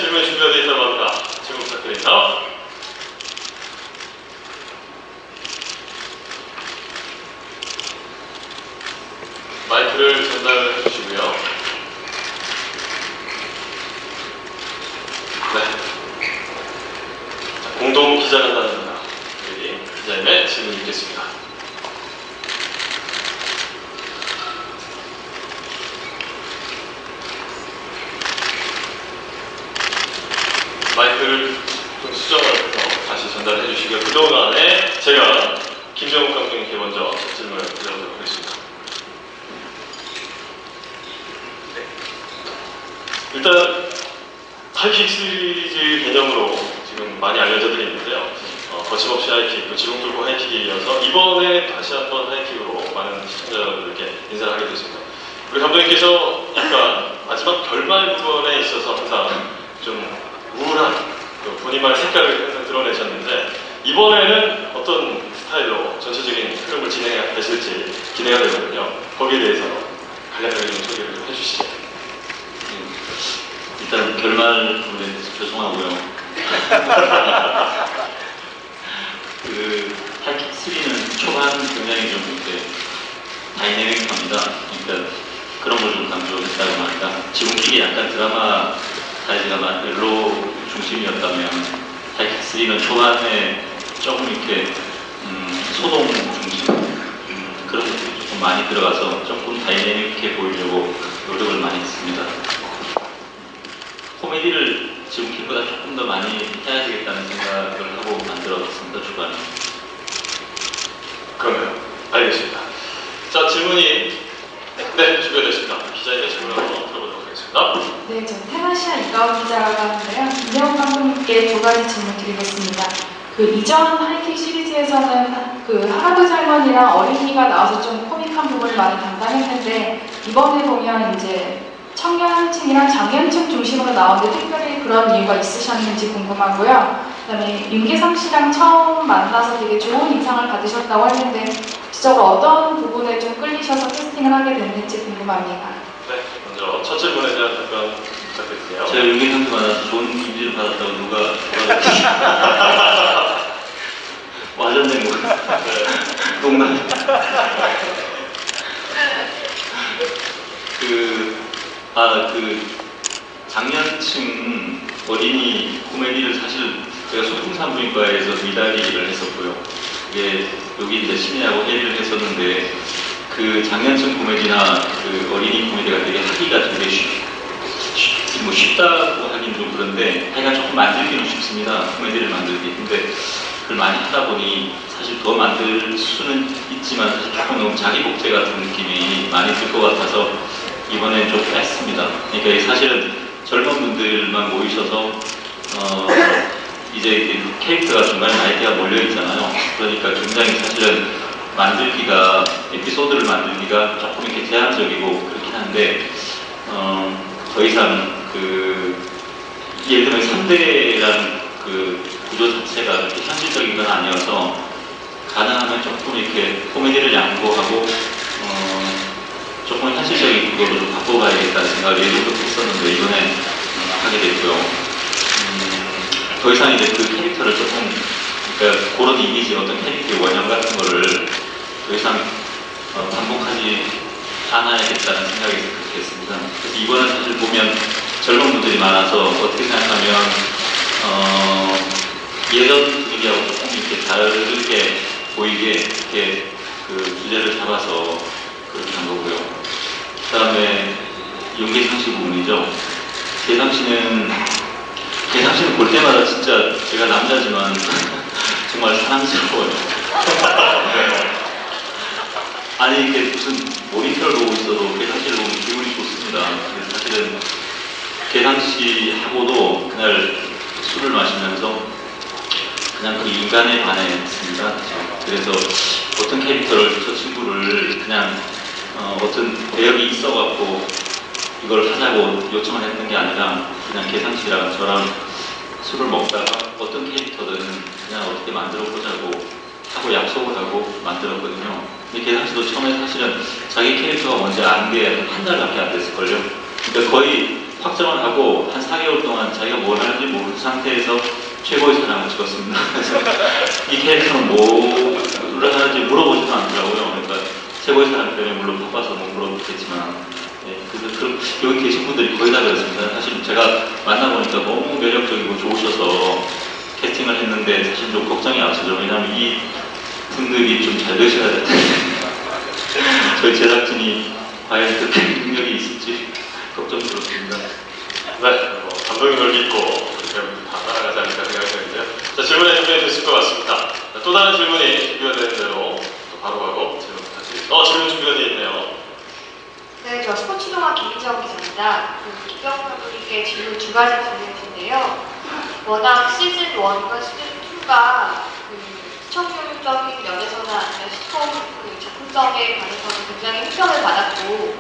질문이 준비가 되어 있다고 합니다. 질문 부탁드립니다. 마이크를 전달해 주시고요. 네. 자, 공동 기자간담회입니다. 우리 기자님의 질문 있겠습니다. 마이크를 좀 수정을 해서 다시 전달해 주시고요. 그동안에 제가 김정욱 감독님께 먼저 질문을 드려보도록 하겠습니다. 네. 일단 하이킥 시리즈 개념으로 지금 많이 알려져 있는데요. 거침없이 하이킥, 또 지붕 뚫고 하이킥에 이어서 이번에 다시 한번 하이킥으로 많은 시청자분들께 인사를 하게 됐습니다. 우리 감독님께서 약간 마지막 결말 부분에 있어서 항상 좀 우울한 본인만의 색깔을 항상 드러내셨는데 이번에는 어떤 스타일로 전체적인 흐름을 진행하실지 기대가 되거든요. 거기에 대해서 간략하게 좀 소개를 좀 해주시죠. 일단 결말 부분에 대해서 죄송하고요. 그 하이킥 3는 초반 굉장히 좀 이렇게 다이내믹합니다. 그러니까 그런 걸 좀 강조했다고 합니다. 지붕킥이 약간 드라마 사이즈가 멜로 중심이었다면 하이킥 3는 초반에 조금 이렇게 소동 중심 그런 것들이 조금 많이 들어가서 조금 다이내믹해 보이려고 노력을 많이 했습니다. 코미디를 지붕킥보다 조금 더 많이 해야 되겠다는 생각을 하고 만들었습니다. 초반에. 그러네요. 알겠습니다. 자, 질문이 준비가 됐습니다. 기자님의 질문을 한번 들어보도록 하겠습니다. 네, 저 테마시아 이가오 기자라고 하는데요. 김정욱 감독님께 두 가지 질문 드리겠습니다. 그 이전 하이킥 시리즈에서는 그 할아버지 할머니랑 어린이가 나와서 좀 코믹한 부분을 많이 담당했는데 이번에 보면 이제 청년층이랑 장년층 중심으로 나오는데 특별히 그런 이유가 있으셨는지 궁금하고요. 그다음에 윤계상 씨랑 처음 만나서 되게 좋은 인상을 받으셨다고 했는데 구체적으로 어떤 부분에 좀 끌리셔서 캐스팅을 하게 됐는지 궁금합니다. 네, 먼저 첫 질문에 대한 답변 부탁드릴게요. 제가 윤계상도 만나서 좋은 이미지를 받았다고 누가 와전된 거 농담. 그 장년층 어린이 코미디를 사실 제가 소풍산부인과에서 미달리기를 했었고요. 이게 여기 이제 심의하고 회의를 했었는데 그 장년층 코미디나 그 어린이 코미디가 되게 하기가 되게 쉽다고 하긴 좀 그런데 하여간 조금 만들기는 쉽습니다. 코미디를 만들기. 근데 그걸 많이 하다 보니 사실 더 만들 수는 있지만 사실 조금 너무 자기 복제 같은 느낌이 많이 들 것 같아서 이번엔 좀 뺐습니다. 그러니까 사실은 젊은 분들만 모이셔서 이제 캐릭터가 중간에 나이대가 몰려 있잖아요. 그러니까 굉장히 사실은 만들기가 에피소드를 만들기가 조금 이렇게 제한적이고 그렇긴 한데 더 이상 예를 들면 3대라는 그 구조 자체가 그렇게 현실적인 건 아니어서 가능하면 조금 이렇게 코미디를 양보하고 조금 현실적인 그걸로 좀 바꿔봐야겠다는 생각을 예전부터 했었는데 이번에 하게 됐고요. 더 이상 이제 그 캐릭터를 조금 그러니까 그런 이미지 어떤 캐릭터의 원형 같은 거를 더 이상 반복하지 않아야겠다는 생각이 그렇게 했습니다. 그래서 이번에 사실 보면 젊은 분들이 많아서 어떻게 생각하면 예전 분위기하고 조금 이렇게 다르게 보이게 이렇게 그 주제를 잡아서 그렇게 한 거고요. 그 다음에 윤계상 씨 부분이죠. 계상 씨는 볼 때마다 진짜 제가 남자지만 정말 사랑스러워요. 아니 이게 무슨 모니터를 보고 있어도 계상 씨를 보면 기분이 좋습니다. 그래서 사실은 계상 씨하고도 그날 술을 마시면서 그냥 그 인간에 반했습니다. 그래서 어떤 캐릭터를 저 친구를 그냥 어떤 배역이 있어갖고 이걸 하자고 요청을 했던 게 아니라 그냥 계상 씨랑 저랑 술을 먹다가 어떤 캐릭터든 그냥 어떻게 만들어 보자고 하고 약속을 하고 만들었거든요. 근데 계상 씨도 처음에 사실은 자기 캐릭터가 뭔지 아는 게 한 달밖에 안 됐을걸요. 그러니까 거의 확정을 하고 한 4개월 동안 자기가 뭘 하는지 모르는 상태에서 최고의 사랑을 찍었습니다. 그래서 이 캐릭터는 뭐를 하는지 물어보지도 않더라고요. 그러니까 최고의 사랑 때문에 물론 바빠서 못 물어보겠지만, 네, 그래서 여기 계신 분들이 거의 다 그렇습니다. 사실 제가 만나보니까 너무 매력적이고 좋으셔서 캐스팅을 했는데 사실 좀 걱정이 앞서죠. 왜냐하면 이 분들이 좀 잘 되셔야 될 텐데 저희 제작진이 과연 그렇게 능력이 있을지 걱정스럽습니다. 네, 감독님을 믿고 배우들 다 따라가지 않을까 생각이 드는데요. 자, 질문에 준비되셨을 것 같습니다. 자, 또 다른 질문이 준비가 되는 대로 또 바로 가고 질문 부탁드립니다. 질문 준비가 되어 있네요. 네, 저 스포츠동화 김희정 기자입니다. 김병훈 감독님께 질문 두 가지 드릴 텐데요. 워낙 시즌 1과 시즌 2가 시청률적인 면에서는 아니면 시트콤 작품성에 관해서는 굉장히 흥평을 받았고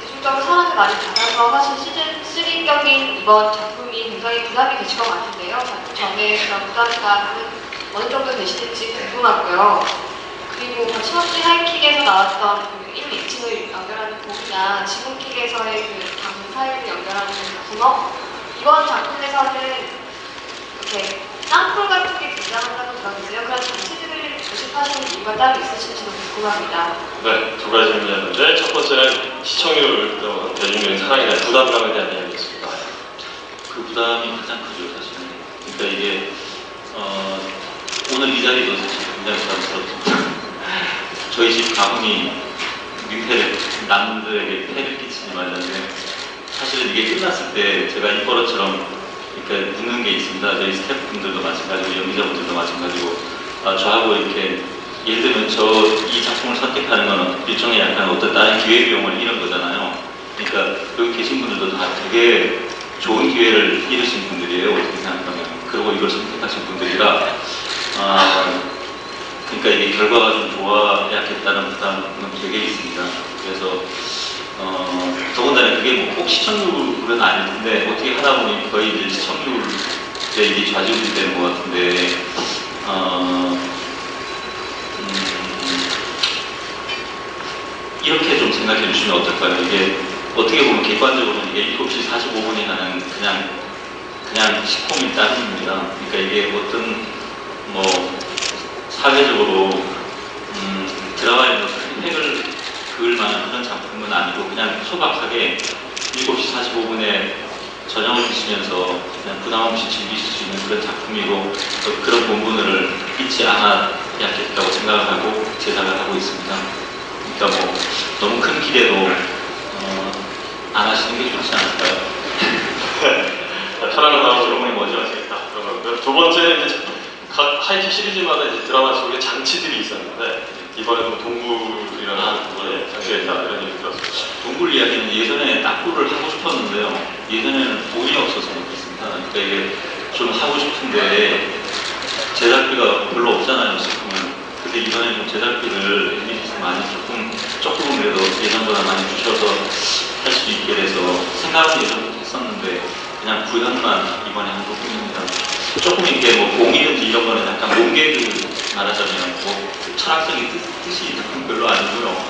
대중적으로 사랑을 많이 받아서 사실 시즌 3격인 이번 작품이 굉장히 부담이 되실 것 같은데요. 작품 전에 그런 부담감은 어느 정도 되시는지 궁금하고요. 그리고 거침없이 하이킥에서 나왔던 1, 2층을 연결하는 곡이나 지붕킥에서의 방송 사이를 연결하는 구멍, 이번 작품에서는 이렇게 땅굴 같은 게 등장한다고 들었는데요. 그런 장치들을 조립하시는 이유가 따로 있으신지도 궁금합니다. 네, 두 가지 질문이었는데 첫 번째는 시청률 또는 대중적인 사랑에 대한 부담감에 대한 이야기였습니다. 그 부담이 가장 크죠, 사실은. 그러니까 이게 오늘 이 자리도 사실 굉장히 부담스럽습니다. 저희 집 가훈이 민폐를 남들에게 폐를 끼치지 말라는데 사실은 이게 끝났을 때 제가 입버릇처럼 그러니까 묻는 게 있습니다. 저희 스태프분들도 마찬가지고 연기자분들도 마찬가지고 저하고 이렇게 예를 들면 저 이 작품을 선택하는 건 일종의 약간 어떤 다른 기회비용을 잃은 거잖아요. 그러니까 여기 계신 분들도 다 되게 좋은 기회를 잃으신 분들이에요. 어떻게 생각하면. 그리고 이걸 선택하신 분들이라 그러니까 이게 결과가 좀 좋아야겠다는 부담은 되게 있습니다. 그래서 더군다나 그게 뭐 꼭 시청률은 아닐 텐데 어떻게 하다 보니 거의 이제 시청률에 이게 좌지우지 되는 것 같은데 이렇게 좀 생각해 주시면 어떨까요? 이게 어떻게 보면 객관적으로는 이게 7시 45분이 하는 그냥 시콤이 따름입니다. 그러니까 이게 어떤 뭐 사회적으로 드라마에 뭐 획을 그을 만한 그런 작품은 아니고 그냥 소박하게 7시 45분에 저녁을 드시면서 그냥 부담 없이 즐기실 수 있는 그런 작품이고 그런 본분을 잊지 않아야겠다고 생각을 하고 제작을 하고 있습니다. 그러니까 뭐 너무 큰 기대도 안 하시는 게 좋지 않을까요? 사랑을 마음으로 질문이 뭐죠? 하시겠다. 그런 거고요. 두 번째는 이제 각 하이킥 시리즈마다 이제 드라마 속에 장치들이 있었는데 이번에는 뭐 동굴이라는 부분에 장치가 있다 이런 얘기 들었습니다. 동굴 이야기는 예전에 딱구를 하고 싶었는데요. 예전에는 돈이 없어서 못했습니다. 그러니까 이게 좀 하고 싶은데 제작비가 별로 없잖아요, 지금은. 근데 이번에 좀 제작비를 MBC에서 많이 조금이라도 예전보다 많이 주셔서 할 수 있게 돼서 생각은 예전부터 했었는데 그냥 구현만 이번에 한 부분입니다. 조금 이렇게 뭐 봉이든지 이런 거는 약간 몸개그 말하자면 뭐 철학적인 뜻이 별로 아니고요.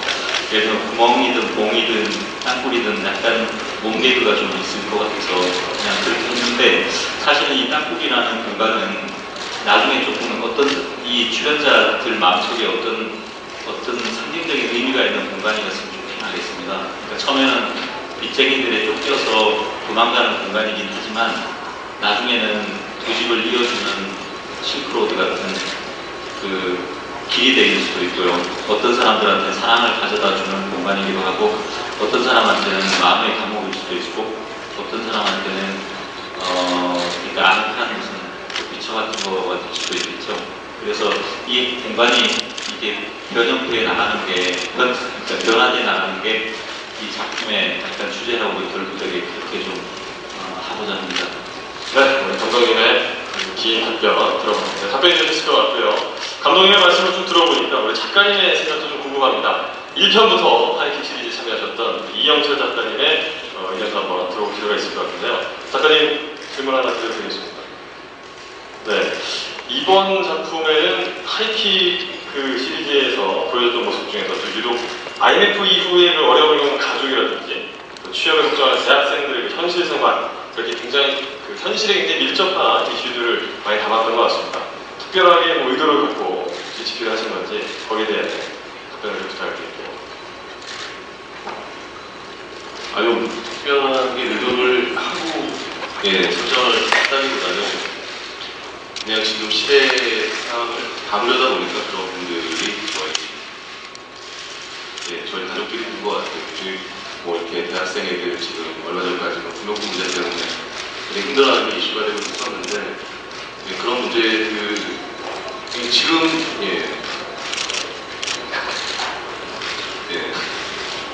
그래서 구멍이든 봉이든 땅굴이든 약간 몸개그가 좀 있을 것 같아서 그냥 그렇게 했는데 사실은 이 땅굴이라는 공간은 나중에 조금 어떤 이 출연자들 마음속에 어떤 상징적인 의미가 있는 공간이었으면 좋긴 하겠습니다. 그러니까 처음에는 빚쟁이들에 쫓겨서 도망가는 공간이긴 하지만 나중에는 그 집을 이어주는 실크로드 같은 그 길이 되길 수도 있고요. 어떤 사람들한테 사랑을 가져다주는 공간이기도 하고 어떤 사람한테는 마음의 감옥일 수도 있고 어떤 사람한테는 그러니까 아늑한 무슨 미처 같은 거가 될 수도 있겠죠. 그래서 이 공간이 이게 변형돼 나가는 게 그러니까 변화돼 나가는 게 이 작품의 약간 주제라고 결국에 그렇게 좀 하고자 합니다. 네, 우리 감독님의 긴 답변 들어봤는데 답변이 되셨을 것 같고요. 감독님의 말씀을 좀 들어보니까 우리 작가님의 생각도 좀 궁금합니다. 1편부터 하이킥 시리즈 참여하셨던 이영철 작가님의 의견도 한번 들어볼 필요가 있을 것 같은데요. 작가님 질문 하나 드리겠습니다. 네, 이번 작품에는 하이킥 그 시리즈에서 보여줬던 모습 중에서 유독 IMF 이후에 그 어려움을 겪는 가족이라든지 또 취업에 걱정하는 대학생들의 그 현실 생활 그렇게 현실에 굉장히 밀접한 이슈들을 많이 담았던 것 같습니다. 특별하게 뭐 의도를 갖고 집필을 하신 건지 거기에 대해 답변을 부탁드릴게요. 아주 특별하게 의도를 하고 설정을 했다기보다는 그냥 지금 시대 상황을 담으려다 보니까 그런 분들이 저희 가족들이 된 것 같아요. 뭐 이렇게 대학생 애들 지금 얼마 전까지 등록금 문제 때문에 되게 힘들어하는 이슈가 되고 있었는데 그런 문제들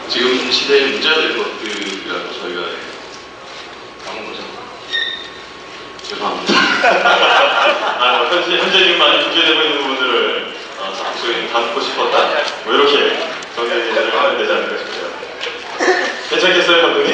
지금 시대에 문제가 될 것들이라고 저희가 담은 거죠. 죄송합니다. 현재 지금 많이 문제되고 있는 부분들을 적극적으로 담고 싶었다. 뭐 이렇게 정리를 하면 되지 않을까 싶어요. 괜찮겠어요, 감독님?